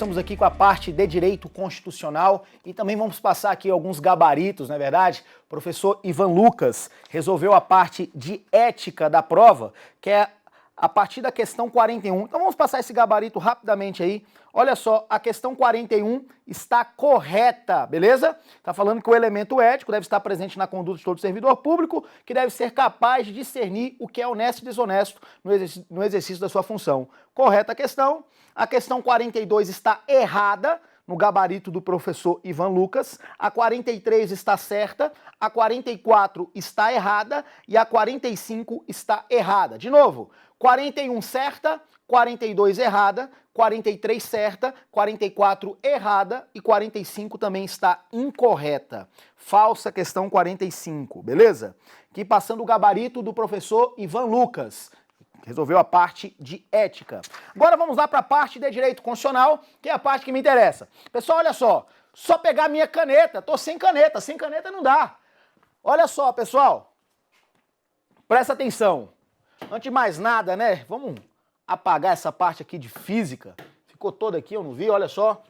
Começamos aqui com a parte de Direito Constitucional e também vamos passar aqui alguns gabaritos, não é verdade? O professor Ivan Lucas resolveu a parte de ética da prova, que é a partir da questão 41. Então vamos passar esse gabarito rapidamente aí. Olha só, a questão 41 está correta, beleza? Está falando que o elemento ético deve estar presente na conduta de todo servidor público, que deve ser capaz de discernir o que é honesto e desonesto no exercício da sua função. Correta a questão. A questão 42 está errada, no gabarito do professor Ivan Lucas, a 43 está certa, a 44 está errada e a 45 está errada. De novo, 41 certa, 42 errada, 43 certa, 44 errada e 45 também está incorreta. Falsa questão 45, beleza? Aqui passando o gabarito do professor Ivan Lucas. Resolveu a parte de ética. Agora vamos lá para a parte de direito constitucional, que é a parte que me interessa. Pessoal, olha só pegar minha caneta, tô sem caneta não dá. Olha só, pessoal, presta atenção. Antes de mais nada, né, vamos apagar essa parte aqui de física. Ficou toda aqui, eu não vi, olha só.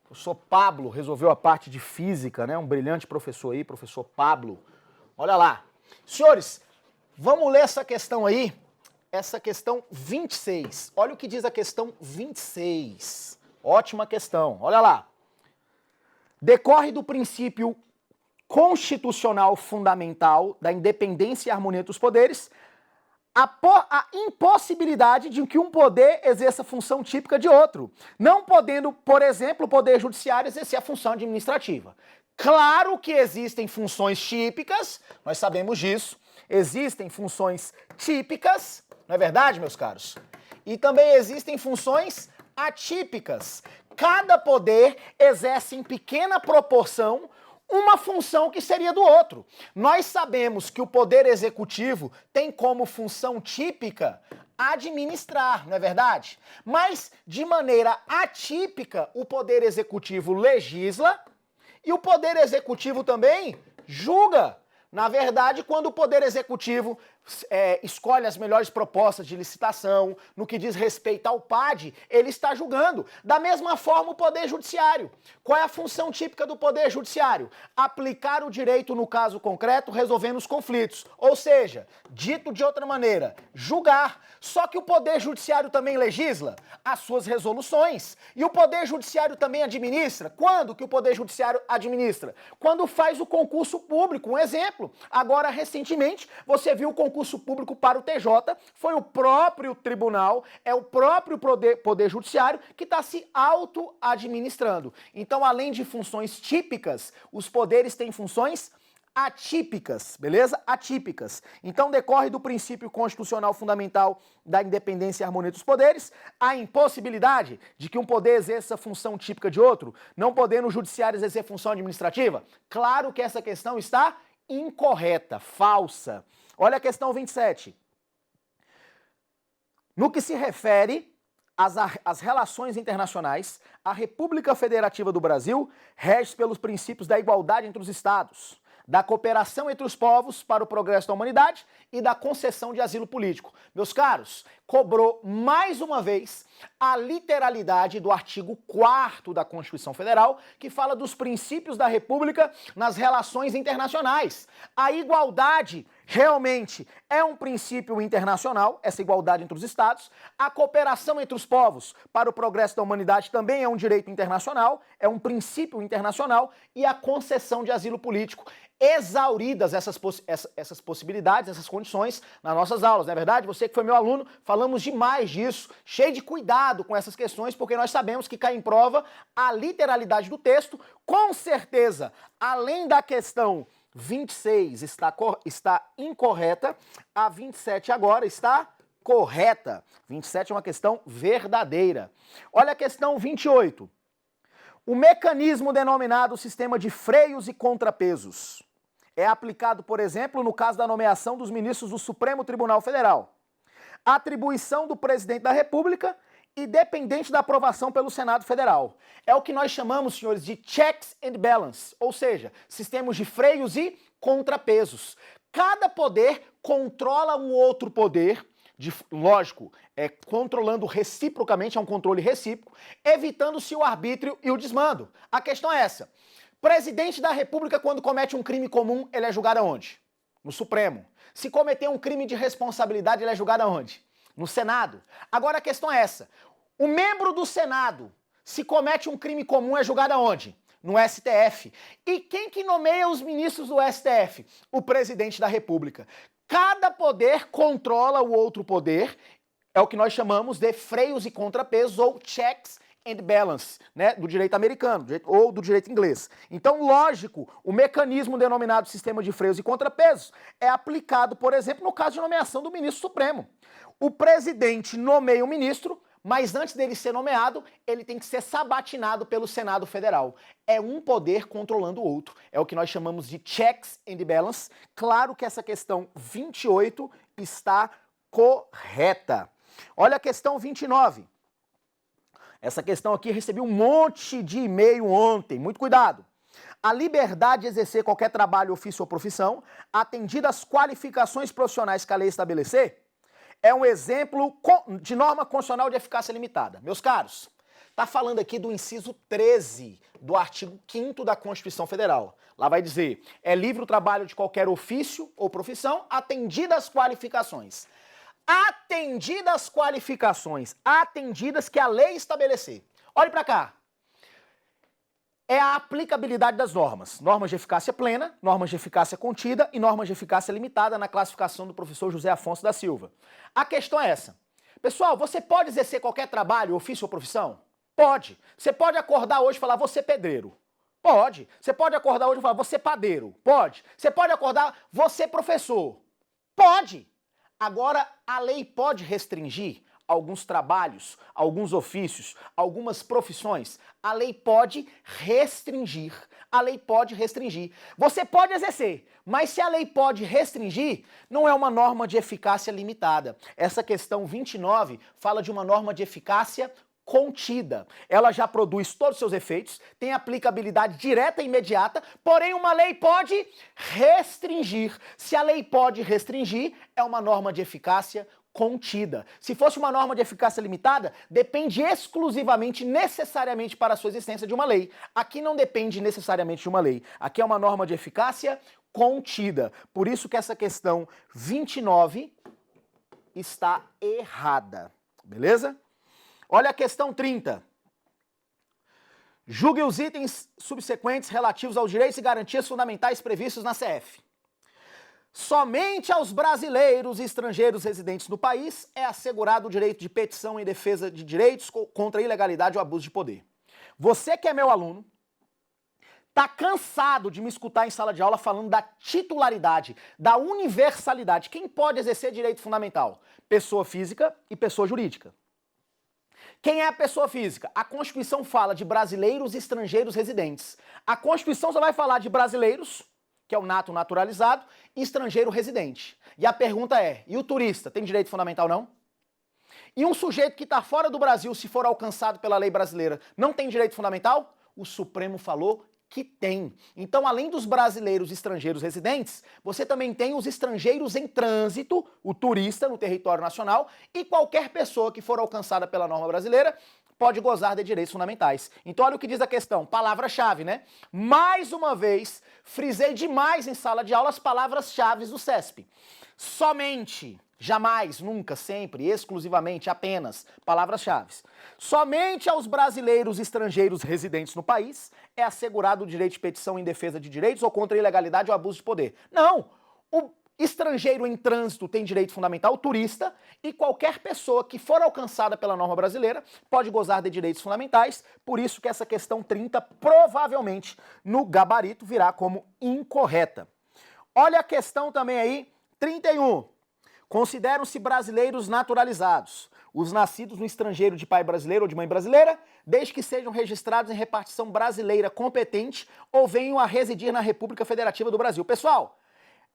O professor Pablo resolveu a parte de física, né, um brilhante professor aí, professor Pablo. Olha lá. Senhores, vamos ler essa questão aí. Essa questão 26. Olha o que diz a questão 26. Ótima questão. Olha lá. Decorre do princípio constitucional fundamental da independência e harmonia dos poderes a impossibilidade de que um poder exerça função típica de outro, não podendo, por exemplo, o poder judiciário exercer a função administrativa. Claro que existem funções típicas, nós sabemos disso, existem funções típicas, não é verdade, meus caros? E também existem funções atípicas. Cada poder exerce em pequena proporção uma função que seria do outro. Nós sabemos que o poder executivo tem como função típica administrar, não é verdade? Mas, de maneira atípica, o poder executivo legisla e o poder executivo também julga. Na verdade, quando o Poder Executivo escolhe as melhores propostas de licitação, no que diz respeito ao PAD, ele está julgando. Da mesma forma, o Poder Judiciário. Qual é a função típica do Poder Judiciário? Aplicar o direito no caso concreto, resolvendo os conflitos. Ou seja, dito de outra maneira, julgar. Só que o Poder Judiciário também legisla as suas resoluções. E o Poder Judiciário também administra. Quando que o Poder Judiciário administra? Quando faz o concurso público. Um exemplo. Agora, recentemente, você viu o concurso público para o TJ, foi o próprio tribunal, é o próprio Poder Judiciário que está se auto-administrando. Então, além de funções típicas, os poderes têm funções atípicas, beleza? Atípicas. Então, decorre do princípio constitucional fundamental da independência e harmonia dos poderes, a impossibilidade de que um poder exerça função típica de outro, não podendo o judiciário exercer função administrativa. Claro que essa questão está incorreta, falsa. Olha a questão 27. No que se refere às relações internacionais, a República Federativa do Brasil rege pelos princípios da igualdade entre os Estados, da cooperação entre os povos para o progresso da humanidade e da concessão de asilo político. Meus caros, cobrou mais uma vez a literalidade do artigo 4º da Constituição Federal, que fala dos princípios da República nas relações internacionais. A igualdade realmente é um princípio internacional, essa igualdade entre os estados. A cooperação entre os povos para o progresso da humanidade também é um direito internacional, é um princípio internacional, e a concessão de asilo político. Exauridas essas possibilidades, essas condições nas nossas aulas, não é verdade? Você que foi meu aluno, falamos demais disso, cheio de cuidado com essas questões, porque nós sabemos que cai em prova a literalidade do texto. Com certeza, além da questão 26 está incorreta, a 27 agora está correta. 27 é uma questão verdadeira. Olha a questão 28. O mecanismo denominado sistema de freios e contrapesos é aplicado, por exemplo, no caso da nomeação dos ministros do Supremo Tribunal Federal. A atribuição do presidente da República e dependente da aprovação pelo Senado Federal. É o que nós chamamos, senhores, de checks and balance, ou seja, sistemas de freios e contrapesos. Cada poder controla um outro poder lógico, controlando reciprocamente, é um controle recíproco, evitando-se o arbítrio e o desmando. A questão é essa. Presidente da República, quando comete um crime comum, ele é julgado aonde? No Supremo. Se cometer um crime de responsabilidade, ele é julgado aonde? No Senado. Agora a questão é essa. O membro do Senado, se comete um crime comum, é julgado aonde? No STF. E quem que nomeia os ministros do STF? O presidente da República. Cada poder controla o outro poder, é o que nós chamamos de freios e contrapesos, ou checks and balance, né, do direito americano, ou do direito inglês. Então, lógico, o mecanismo denominado sistema de freios e contrapesos é aplicado, por exemplo, no caso de nomeação do ministro Supremo. O presidente nomeia o ministro, mas antes dele ser nomeado, ele tem que ser sabatinado pelo Senado Federal. É um poder controlando o outro. É o que nós chamamos de checks and balance. Claro que essa questão 28 está correta. Olha a questão 29. Essa questão aqui, recebi um monte de e-mail ontem. Muito cuidado. A liberdade de exercer qualquer trabalho, ofício ou profissão, atendida às qualificações profissionais que a lei estabelecer, é um exemplo de norma constitucional de eficácia limitada. Meus caros, está falando aqui do inciso 13 do artigo 5º da Constituição Federal. Lá vai dizer, é livre o trabalho de qualquer ofício ou profissão, atendidas as qualificações. Atendidas as qualificações, atendidas que a lei estabelecer. Olhe para cá. É a aplicabilidade das normas. Normas de eficácia plena, normas de eficácia contida e normas de eficácia limitada na classificação do professor José Afonso da Silva. A questão é essa. Pessoal, você pode exercer qualquer trabalho, ofício ou profissão? Pode. Você pode acordar hoje e falar, você pedreiro. Pode. Você pode acordar hoje e falar, você padeiro. Pode. Você pode acordar, você professor. Pode. Agora, a lei pode restringir alguns trabalhos, alguns ofícios, algumas profissões. A lei pode restringir. A lei pode restringir. Você pode exercer, mas se a lei pode restringir, não é uma norma de eficácia limitada. Essa questão 29 fala de uma norma de eficácia contida. Ela já produz todos os seus efeitos, tem aplicabilidade direta e imediata, porém uma lei pode restringir. Se a lei pode restringir, é uma norma de eficácia contida. Se fosse uma norma de eficácia limitada, depende exclusivamente, necessariamente para a sua existência de uma lei. Aqui não depende necessariamente de uma lei. Aqui é uma norma de eficácia contida. Por isso que essa questão 29 está errada. Beleza? Olha a questão 30. Julgue os itens subsequentes relativos aos direitos e garantias fundamentais previstos na CF. Somente aos brasileiros e estrangeiros residentes no país é assegurado o direito de petição em defesa de direitos contra a ilegalidade ou abuso de poder. Você que é meu aluno, tá cansado de me escutar em sala de aula falando da titularidade, da universalidade. Quem pode exercer direito fundamental? Pessoa física e pessoa jurídica. Quem é a pessoa física? A Constituição fala de brasileiros e estrangeiros residentes. A Constituição só vai falar de brasileiros, que é o nato naturalizado, e estrangeiro residente. E a pergunta é, e o turista tem direito fundamental não? E um sujeito que está fora do Brasil, se for alcançado pela lei brasileira, não tem direito fundamental? O Supremo falou que tem. Então, além dos brasileiros e estrangeiros residentes, você também tem os estrangeiros em trânsito, o turista no território nacional, e qualquer pessoa que for alcançada pela norma brasileira pode gozar de direitos fundamentais. Então, olha o que diz a questão, palavra-chave, né? Mais uma vez, frisei demais em sala de aula as palavras-chave do CESP. Somente, jamais, nunca, sempre, exclusivamente, apenas, palavras-chave. Somente aos brasileiros e estrangeiros residentes no país é assegurado o direito de petição em defesa de direitos ou contra a ilegalidade ou abuso de poder. Não! O estrangeiro em trânsito tem direito fundamental, o turista, e qualquer pessoa que for alcançada pela norma brasileira pode gozar de direitos fundamentais, por isso que essa questão 30 provavelmente no gabarito virá como incorreta. Olha a questão também aí, 31. Consideram-se brasileiros naturalizados os nascidos no estrangeiro de pai brasileiro ou de mãe brasileira, desde que sejam registrados em repartição brasileira competente ou venham a residir na República Federativa do Brasil. Pessoal,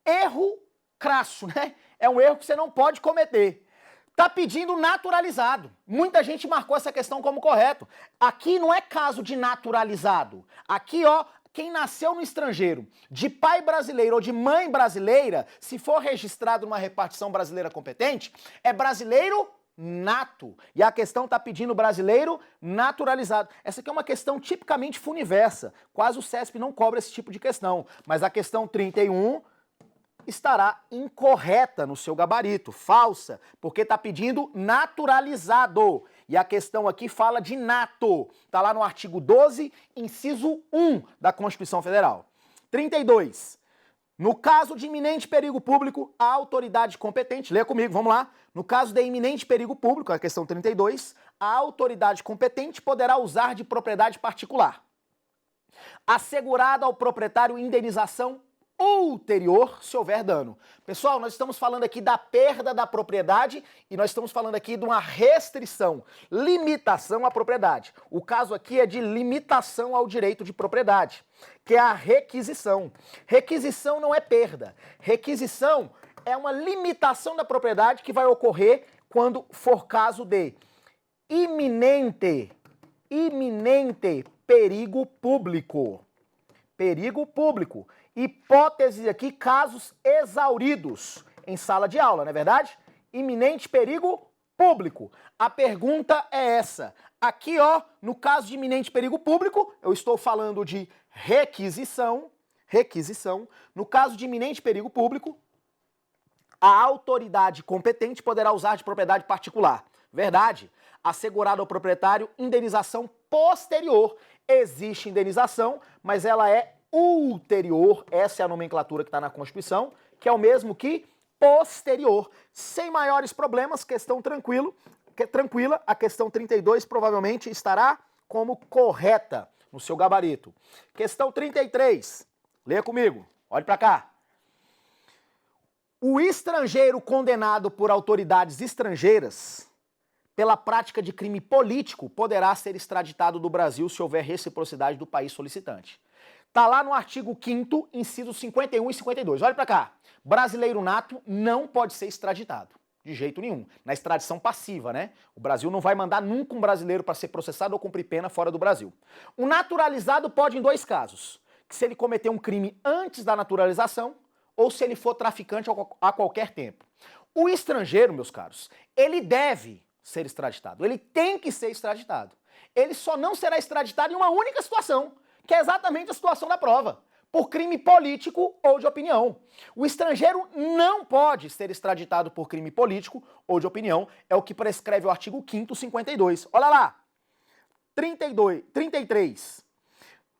erro crasso, né? É um erro que você não pode cometer. Tá pedindo naturalizado. Muita gente marcou essa questão como correto. Aqui não é caso de naturalizado. Aqui, ó, quem nasceu no estrangeiro, de pai brasileiro ou de mãe brasileira, se for registrado numa repartição brasileira competente, é brasileiro nato. E a questão está pedindo brasileiro naturalizado. Essa aqui é uma questão tipicamente funiversa. Quase o CESP não cobra esse tipo de questão. Mas a questão 31 estará incorreta no seu gabarito, falsa, porque está pedindo naturalizado. E a questão aqui fala de nato. Está lá no artigo 12, inciso 1 da Constituição Federal. 32. No caso de iminente perigo público, a autoridade competente, leia comigo, vamos lá. No caso de iminente perigo público, a questão 32, a autoridade competente poderá usar de propriedade particular, assegurada ao proprietário indenização ulterior se houver dano. Pessoal, nós estamos falando aqui da perda da propriedade e nós estamos falando aqui de uma restrição, limitação à propriedade. O caso aqui é de limitação ao direito de propriedade, que é a requisição. Requisição não é perda. Requisição é uma limitação da propriedade que vai ocorrer quando for caso de iminente perigo público. Perigo público. Hipótese aqui, casos exauridos em sala de aula, não é verdade? Iminente perigo público. A pergunta é essa. Aqui, ó, no caso de iminente perigo público, eu estou falando de requisição. No caso de iminente perigo público, a autoridade competente poderá usar de propriedade particular. Verdade. Assegurado ao proprietário indenização posterior. Existe indenização, mas ela é ulterior, essa é a nomenclatura que está na Constituição, que é o mesmo que posterior. Sem maiores problemas, questão tranquila, a questão 32 provavelmente estará como correta no seu gabarito. Questão 33, leia comigo, olhe para cá. O estrangeiro condenado por autoridades estrangeiras pela prática de crime político poderá ser extraditado do Brasil se houver reciprocidade do país solicitante. Está lá no artigo 5º, incisos 51 e 52. Olha para cá. Brasileiro nato não pode ser extraditado. De jeito nenhum. Na extradição passiva, né? O Brasil não vai mandar nunca um brasileiro para ser processado ou cumprir pena fora do Brasil. O naturalizado pode em dois casos. Que se ele cometer um crime antes da naturalização ou se ele for traficante a qualquer tempo. O estrangeiro, meus caros, ele deve ser extraditado. Ele tem que ser extraditado. Ele só não será extraditado em uma única situação, que é exatamente a situação da prova, por crime político ou de opinião. O estrangeiro não pode ser extraditado por crime político ou de opinião, é o que prescreve o artigo 5º, 52. Olha lá, 33.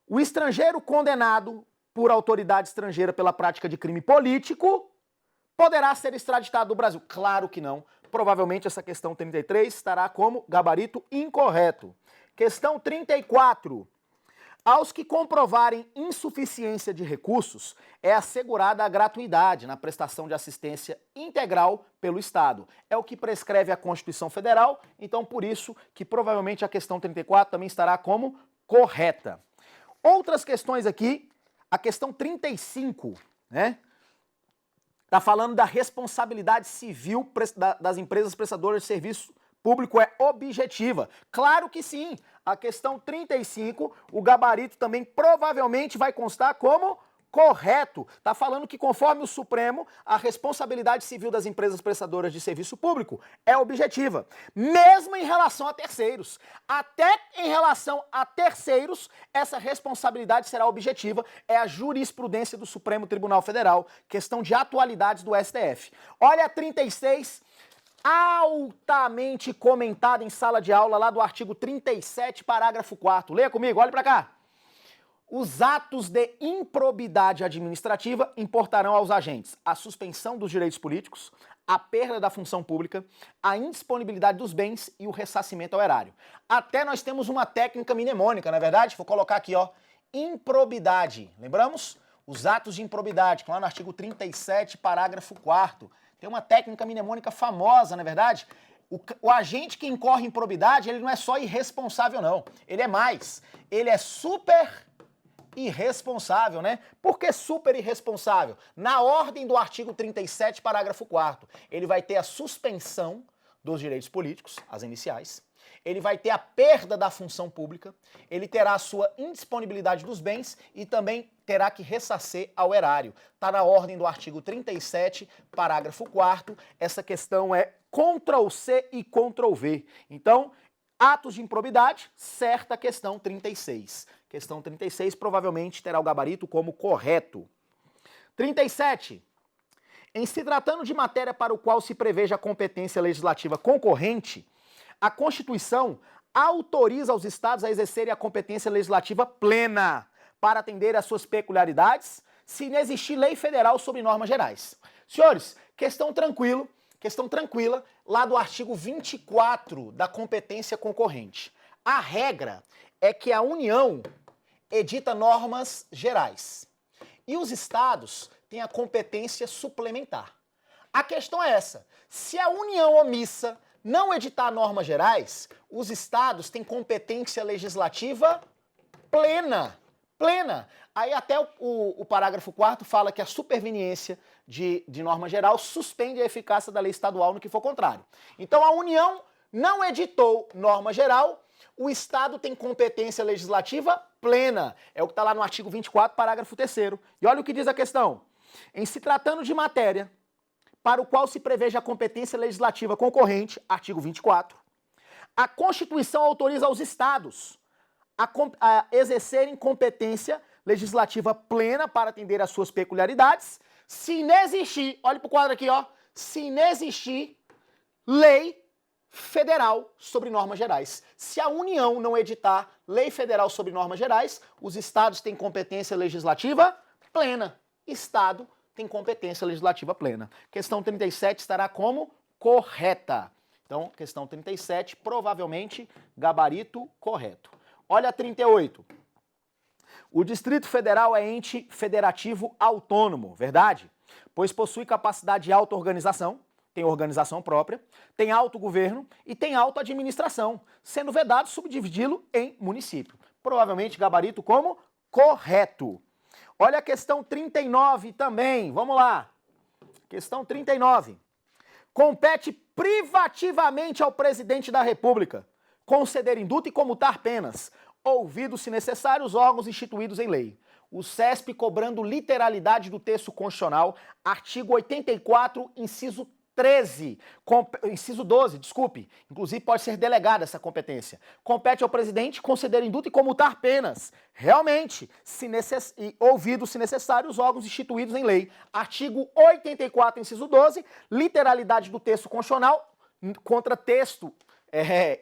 O estrangeiro condenado por autoridade estrangeira pela prática de crime político poderá ser extraditado do Brasil. Claro que não. Provavelmente essa questão 33 estará como gabarito incorreto. Questão 34. Aos que comprovarem insuficiência de recursos, é assegurada a gratuidade na prestação de assistência integral pelo Estado. É o que prescreve a Constituição Federal, então por isso que provavelmente a questão 34 também estará como correta. Outras questões aqui, a questão 35, né? Está falando da responsabilidade civil das empresas prestadoras de serviço público é objetiva. Claro que sim. A questão 35, o gabarito também provavelmente vai constar como correto. Está falando que conforme o Supremo, a responsabilidade civil das empresas prestadoras de serviço público é objetiva. Mesmo em relação a terceiros. Até em relação a terceiros, essa responsabilidade será objetiva. É a jurisprudência do Supremo Tribunal Federal. Questão de atualidades do STF. Olha a 36, altamente comentada em sala de aula, lá do artigo 37, parágrafo 4º. Leia comigo, olha para cá. Os atos de improbidade administrativa importarão aos agentes a suspensão dos direitos políticos, a perda da função pública, a indisponibilidade dos bens e o ressarcimento ao erário. Até nós temos uma técnica mnemônica, não é verdade? Vou colocar aqui, ó, improbidade. Lembramos? Os atos de improbidade, que lá no artigo 37, parágrafo 4º. Tem uma técnica mnemônica famosa, não é verdade? O agente que incorre em improbidade, ele não é só irresponsável, não. Ele é mais. Ele é super irresponsável, né? Por que super irresponsável? Na ordem do artigo 37, parágrafo 4º, ele vai ter a suspensão dos direitos políticos, as iniciais, ele vai ter a perda da função pública, ele terá a sua indisponibilidade dos bens e também terá que ressarcer ao erário. Está na ordem do artigo 37, parágrafo 4º, essa questão é Ctrl+C e Ctrl+V. Então, atos de improbidade, certa questão 36. Questão 36 provavelmente terá o gabarito como correto. 37. Em se tratando de matéria para o qual se preveja a competência legislativa concorrente, a Constituição autoriza os estados a exercerem a competência legislativa plena para atender às suas peculiaridades, se não existir lei federal sobre normas gerais. Senhores, questão tranquila, lá do artigo 24 da competência concorrente. A regra é que a União edita normas gerais e os estados têm a competência suplementar. A questão é essa: se a União omissa não editar normas gerais, os estados têm competência legislativa plena. Aí até o parágrafo 4º fala que a superveniência de norma geral suspende a eficácia da lei estadual no que for contrário. Então a União não editou norma geral, o Estado tem competência legislativa plena. É o que está lá no artigo 24, parágrafo 3º. E olha o que diz a questão. Em se tratando de matéria para o qual se preveja a competência legislativa concorrente, artigo 24, a Constituição autoriza aos estados a exercerem competência legislativa plena para atender às suas peculiaridades, se não existir, olha para o quadro aqui, ó, se não existir lei federal sobre normas gerais. Se a União não editar lei federal sobre normas gerais, os estados têm competência legislativa plena. Estado tem competência legislativa plena. Questão 37 estará como correta. Então, questão 37, provavelmente, gabarito correto. Olha a 38. O Distrito Federal é ente federativo autônomo, verdade? Pois possui capacidade de auto-organização, tem organização própria, tem autogoverno e tem auto-administração, sendo vedado subdividi-lo em município. Provavelmente gabarito como correto. Olha a questão 39 também, vamos lá. Questão 39. Compete privativamente ao presidente da República conceder indulto e comutar penas, ouvidos, se necessário, os órgãos instituídos em lei. O CESP cobrando literalidade do texto constitucional, artigo 84, inciso 12, desculpe. Inclusive pode ser delegada essa competência. Compete ao presidente conceder indulto e comutar penas. Realmente, ouvidos, se necessário, os órgãos instituídos em lei. Artigo 84, inciso 12, literalidade do texto constitucional, contra texto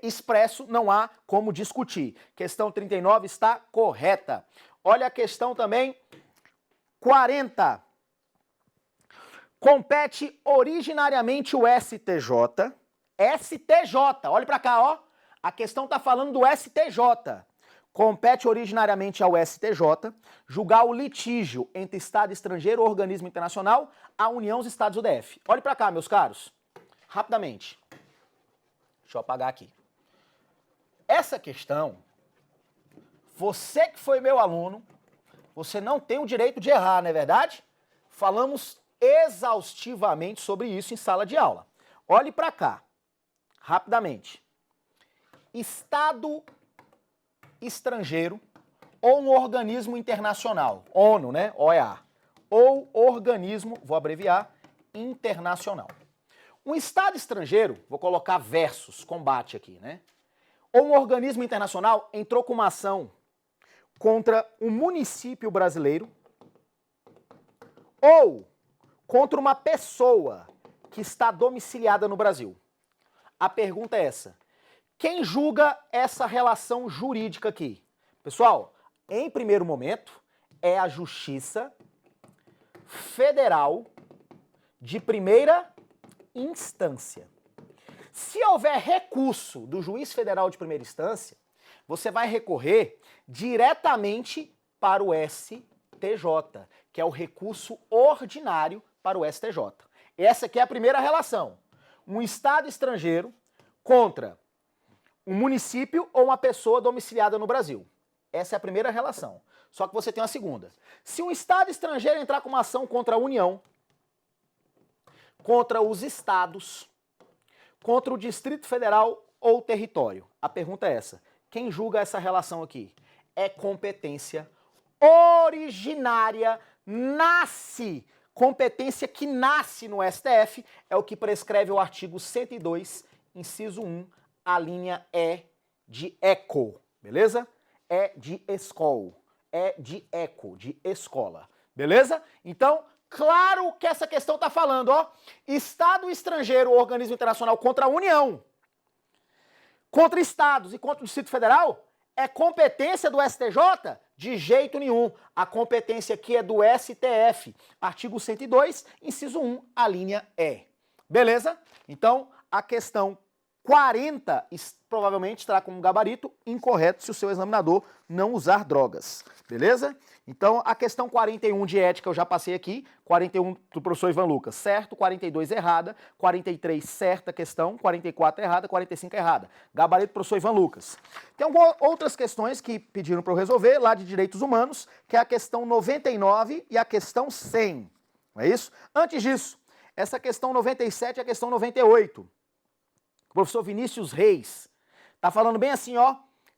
expresso, não há como discutir. Questão 39 está correta. Olha a questão também 40. Compete originariamente o STJ, olha pra cá, ó. A questão tá falando do STJ. Compete originariamente ao STJ julgar o litígio entre Estado estrangeiro ou organismo internacional, a União, os Estados e o DF. Olhe pra cá, meus caros. Rapidamente. Deixa eu apagar aqui. Essa questão, você que foi meu aluno, você não tem o direito de errar, não é verdade? Falamos exaustivamente sobre isso em sala de aula. Olhe para cá, rapidamente. Estado estrangeiro ou um organismo internacional, ONU, né, OEA, ou organismo, vou abreviar, internacional. Um Estado estrangeiro, vou colocar versus, combate aqui, né, ou um organismo internacional entrou com uma ação contra um município brasileiro ou contra uma pessoa que está domiciliada no Brasil. A pergunta é essa: quem julga essa relação jurídica aqui? Pessoal, em primeiro momento, é a Justiça Federal de primeira instância. Se houver recurso do juiz federal de primeira instância, você vai recorrer diretamente para o STJ, que é o recurso ordinário para o STJ. Essa aqui é a primeira relação. Um Estado estrangeiro contra um município ou uma pessoa domiciliada no Brasil. Essa é a primeira relação. Só que você tem uma segunda. Se um Estado estrangeiro entrar com uma ação contra a União, contra os Estados, contra o Distrito Federal ou território? A pergunta é essa. Quem julga essa relação aqui? É competência originária, competência que nasce no STF, é o que prescreve o artigo 102, inciso 1, a linha E de ECO, beleza? É de escol, é de eco, de escola, beleza? Então, claro que essa questão tá falando, ó, Estado estrangeiro ou organismo internacional contra a União, contra estados e contra o Distrito Federal, é competência do STJ? De jeito nenhum. A competência aqui é do STF. Artigo 102, inciso 1, a linha E. Beleza? Então, a questão 40 provavelmente estará como gabarito incorreto se o seu examinador não usar drogas. Beleza? Então, a questão 41 de ética eu já passei aqui, 41 do professor Ivan Lucas, certo, 42 errada, 43 certa questão, 44 errada, 45 errada. Gabarito do professor Ivan Lucas. Tem outras questões que pediram para eu resolver, lá de direitos humanos, que é a questão 99 e a questão 100. Não é isso? Antes disso, essa questão 97 e a questão 98. O professor Vinícius Reis tá falando bem assim, ó.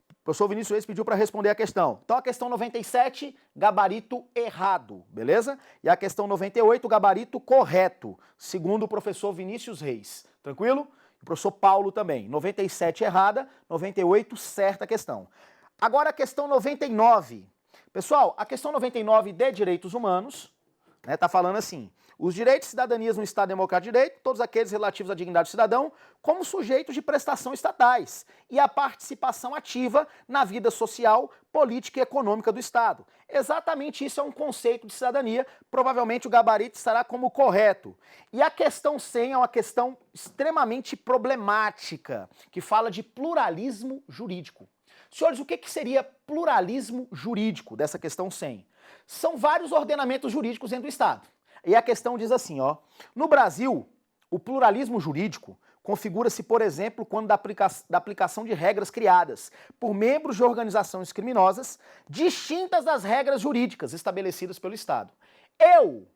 O professor Vinícius Reis pediu para responder a questão. Então a questão 97, gabarito errado, beleza? E a questão 98, gabarito correto, segundo o professor Vinícius Reis. Tranquilo? O professor Paulo também. 97 errada, 98 certa questão. Agora a questão 99. Pessoal, a questão 99 de direitos humanos, né, tá falando assim: os direitos e cidadanias no Estado Democrático de Direito, todos aqueles relativos à dignidade do cidadão, como sujeitos de prestação estatais e a participação ativa na vida social, política e econômica do Estado. Exatamente isso é um conceito de cidadania, provavelmente o gabarito estará como correto. E a questão 100 é uma questão extremamente problemática, que fala de pluralismo jurídico. Senhores, o que seria pluralismo jurídico dessa questão 100? São vários ordenamentos jurídicos dentro do Estado. E a questão diz assim, ó, no Brasil, o pluralismo jurídico configura-se, por exemplo, quando da aplicação de regras criadas por membros de organizações criminosas distintas das regras jurídicas estabelecidas pelo Estado. Eu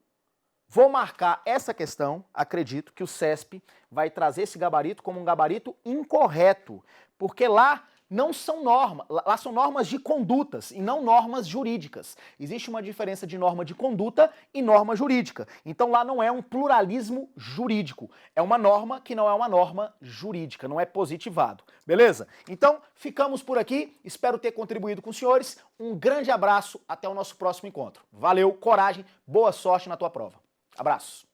vou marcar essa questão, acredito que o CESP vai trazer esse gabarito como um gabarito incorreto, porque lá não são normas, lá são normas de condutas e não normas jurídicas. Existe uma diferença de norma de conduta e norma jurídica. Então lá não é um pluralismo jurídico, é uma norma que não é uma norma jurídica, não é positivado. Beleza? Então ficamos por aqui, espero ter contribuído com os senhores. Um grande abraço, até o nosso próximo encontro. Valeu, coragem, boa sorte na tua prova. Abraço.